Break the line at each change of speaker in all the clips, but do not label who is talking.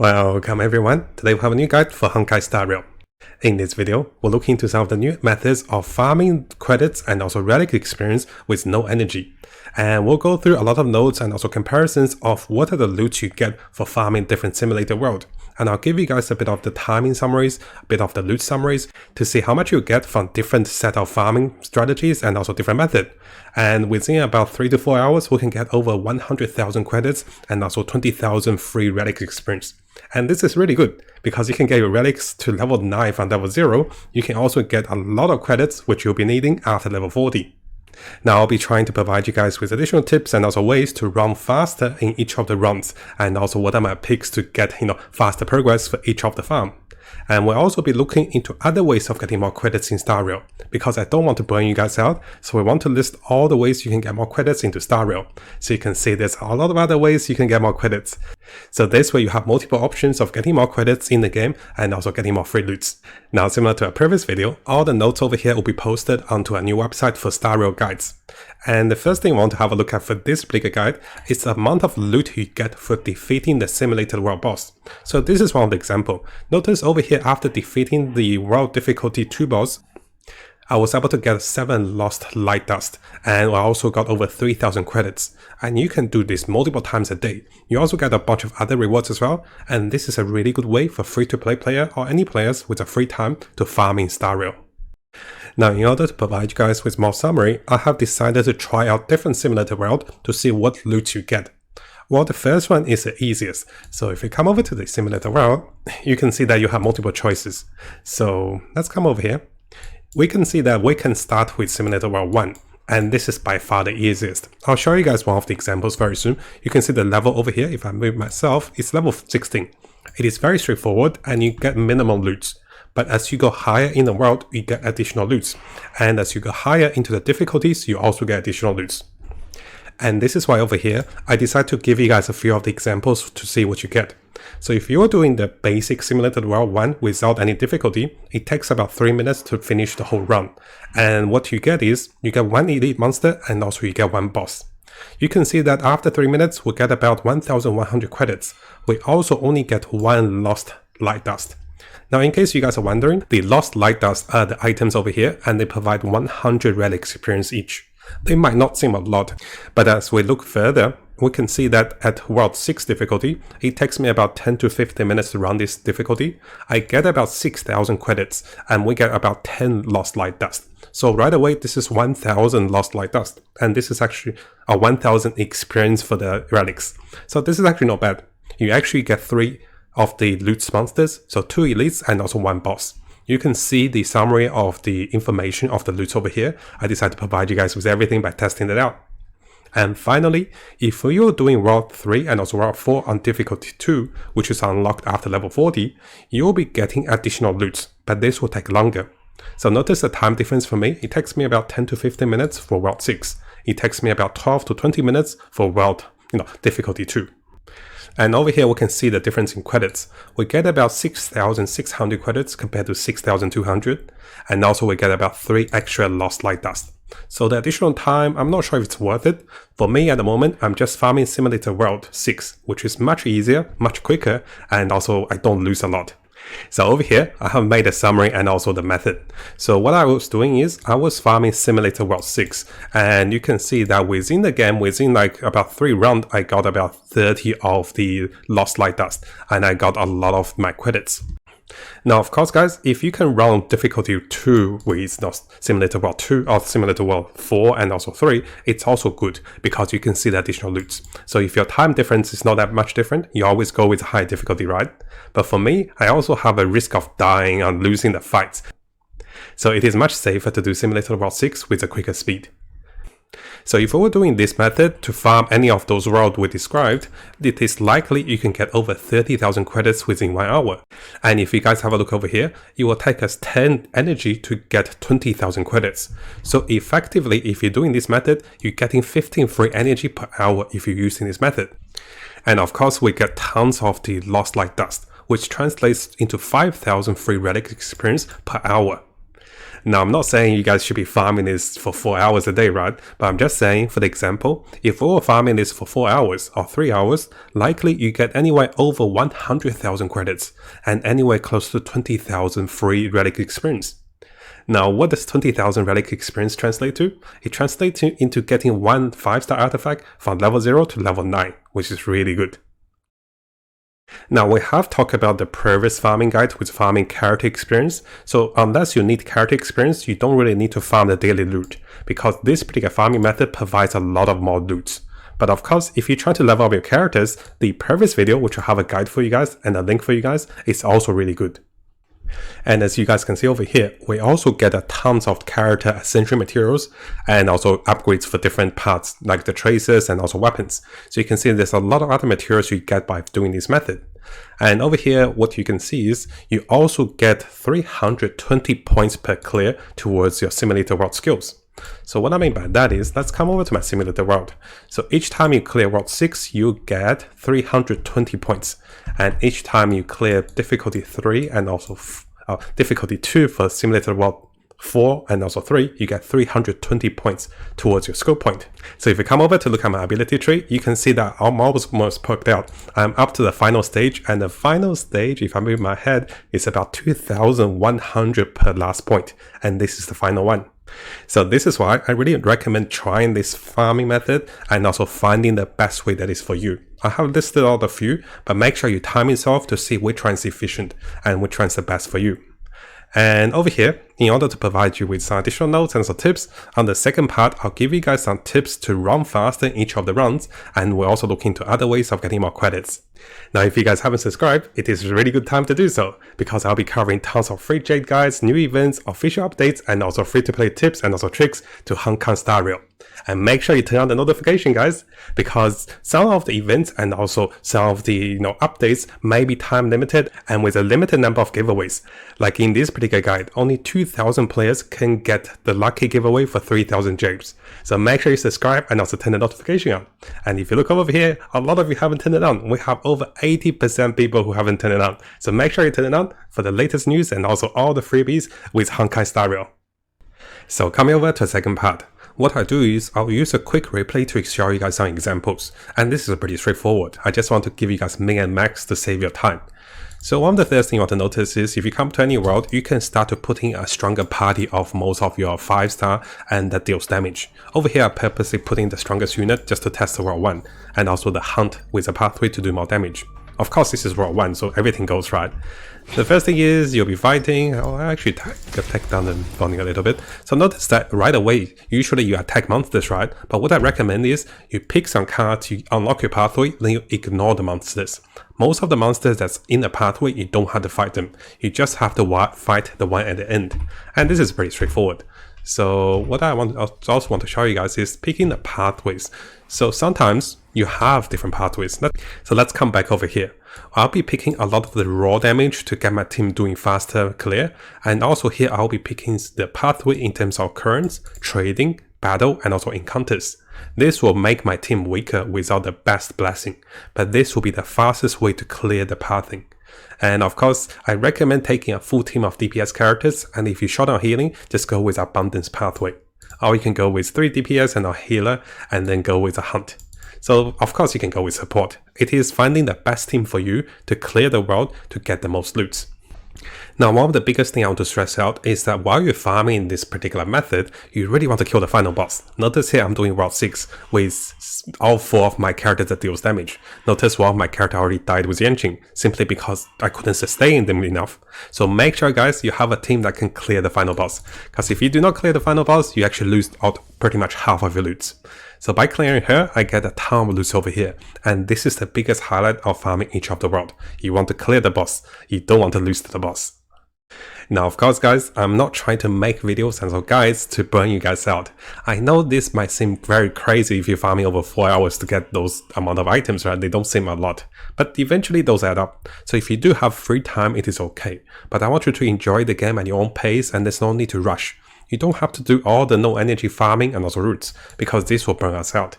Welcome everyone, today we have a new guide for Honkai Star Rail. In this video, we'll look into some of the new methods of farming credits and also relic experience with no energy. And we'll go through a lot of notes and also comparisons of what are the loot you get for farming different simulated world. And I'll give you guys a bit of the timing summaries, a bit of the loot summaries to see how much you get from different set of farming strategies and also different method. And within about 3 to 4 hours, we can get over 100,000 credits and also 20,000 free relic experience. And this is really good because you can get your relics to level 9 from level 0. You can also get a lot of credits which you'll be needing after level 40. Now I'll be trying to provide you guys with additional tips and also ways to run faster in each of the runs, and also what are my picks to get faster progress for each of the farm. And we'll also be looking into other ways of getting more credits in Star Rail, because I don't want to burn you guys out, so we want to list all the ways you can get more credits into Star Rail. So you can see there's a lot of other ways you can get more credits. So this way you have multiple options of getting more credits in the game and also getting more free loots. Now similar to our previous video, all the notes over here will be posted onto a new website for Star Rail guides. And the first thing I want to have a look at for this particular guide is the amount of loot you get for defeating the simulated world boss. So this is one of the example. Notice over here after defeating the world difficulty 2 boss, I was able to get 7 lost light dust, and I also got over 3,000 credits. And you can do this multiple times a day. You also get a bunch of other rewards as well, and this is a really good way for free-to-play player or any players with a free time to farm in Star Rail. Now in order to provide you guys with more summary, I have decided to try out different simulated world to see what loot you get. Well, the first one is the easiest. So if you come over to the simulated world, you can see that you have multiple choices. So let's come over here. We can see that we can start with simulated world 1. And this is by far the easiest. I'll show you guys one of the examples very soon. You can see the level over here. If I move myself, it's level 16. It is very straightforward and you get minimum loot. But as you go higher in the world, you get additional loots. And as you go higher into the difficulties, you also get additional loots. And this is why over here, I decided to give you guys a few of the examples to see what you get. So if you're doing the basic simulated world 1 without any difficulty, it takes about 3 minutes to finish the whole run. And what you get is, you get 1 elite monster and also you get 1 boss. You can see that after 3 minutes, we get about 1,100 credits. We also only get 1 lost light dust. Now in case you guys are wondering, the lost light dust are the items over here and they provide 100 relic experience each. They might not seem a lot, but as we look further, we can see that at World 6 difficulty, it takes me about 10 to 15 minutes to run this difficulty. I get about 6,000 credits and we get about 10 lost light dust. So right away, this is 1,000 lost light dust. And this is actually a 1,000 experience for the relics. So this is actually not bad. You actually get 3 of the loot monsters, so 2 elites and also 1 boss. You can see the summary of the information of the loot over here. I decided to provide you guys with everything by testing it out. And finally, if you're doing World 3 and also World 4 on difficulty 2, which is unlocked after level 40, you'll be getting additional loot, but this will take longer. So notice the time difference for me. It takes me about 10 to 15 minutes for World 6. It takes me about 12 to 20 minutes for World difficulty 2. And over here we can see the difference in credits. We get about 6,600 credits compared to 6,200, and also we get about 3 extra lost light dust. So the additional time, I'm not sure if it's worth it. For me at the moment, I'm just farming simulated world 6, which is much easier, much quicker, and also I don't lose a lot. So over here, I have made a summary and also the method. So what I was doing is, I was farming simulated world 6, and you can see that within the game, within like about 3 rounds, I got about 30 of the lost light dust, and I got a lot of my credits. Now, of course, guys, if you can run difficulty 2 with simulated world 2 or simulated world 4 and also 3, it's also good because you can see the additional loots. So if your time difference is not that much different, you always go with high difficulty, right? But for me, I also have a risk of dying and losing the fights. So it is much safer to do simulated world 6 with a quicker speed. So if we were doing this method to farm any of those worlds we described, it is likely you can get over 30,000 credits within 1 hour. And if you guys have a look over here, it will take us 10 energy to get 20,000 credits. So effectively, if you're doing this method, you're getting 15 free energy per hour if you're using this method. And of course, we get tons of the lost light dust, which translates into 5,000 free relic experience per hour. Now, I'm not saying you guys should be farming this for 4 hours a day, right? But I'm just saying, for the example, if we were farming this for 4 hours or 3 hours, likely you get anywhere over 100,000 credits and anywhere close to 20,000 free Relic experience. Now, what does 20,000 Relic experience translate to? It translates into getting one 5-star artifact from level 0 to level 9, which is really good. Now, we have talked about the previous farming guide with farming character experience, so unless you need character experience, you don't really need to farm the daily loot, because this particular farming method provides a lot of more loot. But of course, if you try to level up your characters, the previous video, which I have a guide for you guys and a link for you guys, is also really good. And as you guys can see over here, we also get a tons of character essential materials and also upgrades for different parts like the traces and also weapons. So you can see there's a lot of other materials you get by doing this method. And over here, what you can see is you also get 320 points per clear towards your simulator world skills. So what I mean by that is, let's come over to my simulator world. So each time you clear world 6, you get 320 points. And each time you clear difficulty 3 and also difficulty 2 for simulator world 4 and also 3, you get 320 points towards your skill point. So if you come over to look at my ability tree, you can see that I'm almost perked out. I'm up to the final stage, and the final stage, if I move my head, is about 2,100 per last point. And this is the final one. So this is why I really recommend trying this farming method and also finding the best way that is for you. I have listed out a few, but make sure you time yourself to see which one is efficient and which one is the best for you. And over here, in order to provide you with some additional notes and some tips, on the second part, I'll give you guys some tips to run faster in each of the runs, and we'll also look into other ways of getting more credits. Now, if you guys haven't subscribed, it is a really good time to do so, because I'll be covering tons of free Jade guides, new events, official updates, and also free-to-play tips and also tricks to Hong Kong Star Rail. And make sure you turn on the notification, guys, because some of the events and also some of the updates may be time limited and with a limited number of giveaways. Like in this particular guide, only 2,000 players can get the lucky giveaway for 3,000 jades. So make sure you subscribe and also turn the notification on. And if you look over here, a lot of you haven't turned it on. We have over 80% people who haven't turned it on. So make sure you turn it on for the latest news and also all the freebies with Hong Kong Star Rail. So coming over to the second part. What I do is I'll use a quick replay to show you guys some examples, and this is pretty straightforward. I just want to give you guys min and max to save your time. So one of the first things you want to notice is if you come to any world, you can start to put in a stronger party of most of your 5-star and that deals damage. Over here I purposely put in the strongest unit just to test the world 1 and also the hunt with a pathway to do more damage. Of course, this is world 1, so everything goes right. The first thing is you'll be fighting. I'll actually take down the bonding a little bit. So notice that right away, usually you attack monsters, right? But what I recommend is you pick some cards, you unlock your pathway, then you ignore the monsters. Most of the monsters that's in the pathway, you don't have to fight them. You just have to fight the one at the end. And this is pretty straightforward. So what I also want to show you guys is picking the pathways. So sometimes you have different pathways. So let's come back over here. I'll be picking a lot of the raw damage to get my team doing faster clear. And also here I'll be picking the pathway in terms of currents, trading, battle, and also encounters. This will make my team weaker without the best blessing, but this will be the fastest way to clear the pathing. And of course, I recommend taking a full team of DPS characters, and if you're short on healing, just go with Abundance pathway. Or you can go with 3 DPS and a healer, and then go with a hunt. So of course you can go with support. It is finding the best team for you to clear the world to get the most loot. Now, one of the biggest things I want to stress out is that while you're farming in this particular method, you really want to kill the final boss. Notice here I'm doing world 6 with all 4 of my characters that deals damage. Notice one of my characters already died with Yanqing, simply because I couldn't sustain them enough. So make sure, guys, you have a team that can clear the final boss. Because if you do not clear the final boss, you actually lose out pretty much half of your loot. So by clearing her, I get a ton of loot over here. And this is the biggest highlight of farming each of the world. You want to clear the boss. You don't want to lose to the boss. Now, of course, guys, I'm not trying to make videos and so guides to burn you guys out. I know this might seem very crazy if you're farming over 4 hours to get those amount of items, right? They don't seem a lot, but eventually those add up. So if you do have free time, it is okay. But I want you to enjoy the game at your own pace, and there's no need to rush. You don't have to do all the no energy farming and also routes, because this will burn us out.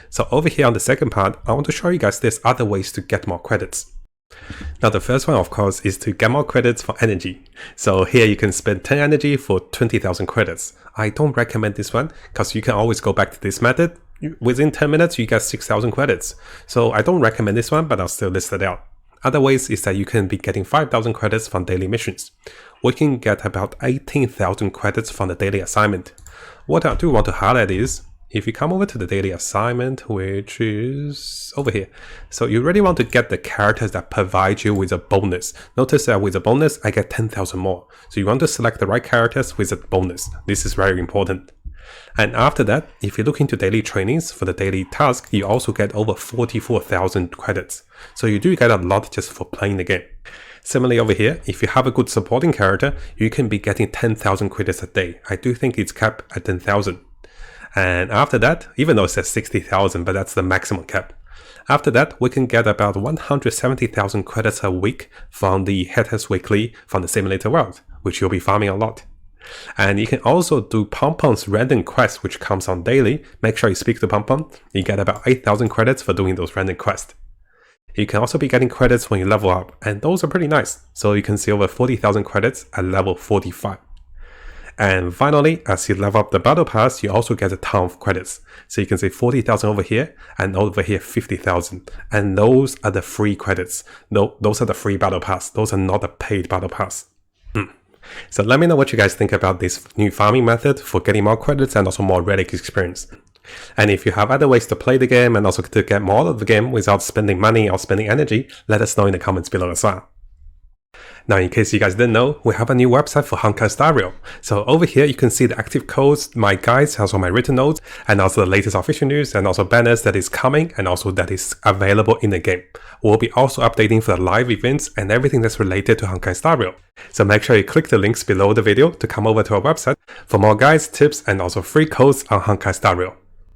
So over here on the second part, I want to show you guys there's other ways to get more credits. Now the first one, of course, is to get more credits for energy. So here you can spend 10 energy for 20,000 credits. I don't recommend this one because you can always go back to this method. Within 10 minutes, you get 6,000 credits. So I don't recommend this one, but I'll still list it out. Other ways is that you can be getting 5,000 credits from daily missions. We can get about 18,000 credits from the daily assignment. What I do want to highlight is, if you come over to the daily assignment, which is over here, so you really want to get the characters that provide you with a bonus. Notice that with a bonus, I get 10,000 more. So you want to select the right characters with a bonus. This is very important. And after that, if you look into daily trainings for the daily task, you also get over 44,000 credits. So you do get a lot just for playing the game. Similarly over here, if you have a good supporting character, you can be getting 10,000 credits a day. I do think it's capped at 10,000. And after that, even though it says 60,000, but that's the maximum cap. After that, we can get about 170,000 credits a week from the Headers Weekly from the Simulator World, which you'll be farming a lot. And you can also do Pompon's random quests, which comes on daily. Make sure you speak to Pompon. You get about 8,000 credits for doing those random quests. You can also be getting credits when you level up, and those are pretty nice. So you can see over 40,000 credits at level 45. And finally, as you level up the battle pass, you also get a ton of credits. So you can see 40,000 over here, and over here 50,000. And those are the free credits. No, those are the free battle pass. Those are not the paid battle pass. So let me know what you guys think about this new farming method for getting more credits and also more Relic experience. And if you have other ways to play the game and also to get more of the game without spending money or spending energy, let us know in the comments below as well. Now, in case you guys didn't know, we have a new website for Honkai Star Rail. So over here, you can see the active codes, my guides, also my written notes, and also the latest official news, and also banners that is coming, and also that is available in the game. We'll be also updating for the live events and everything that's related to Honkai Star Rail. So make sure you click the links below the video to come over to our website for more guides, tips, and also free codes on Honkai Star Rail.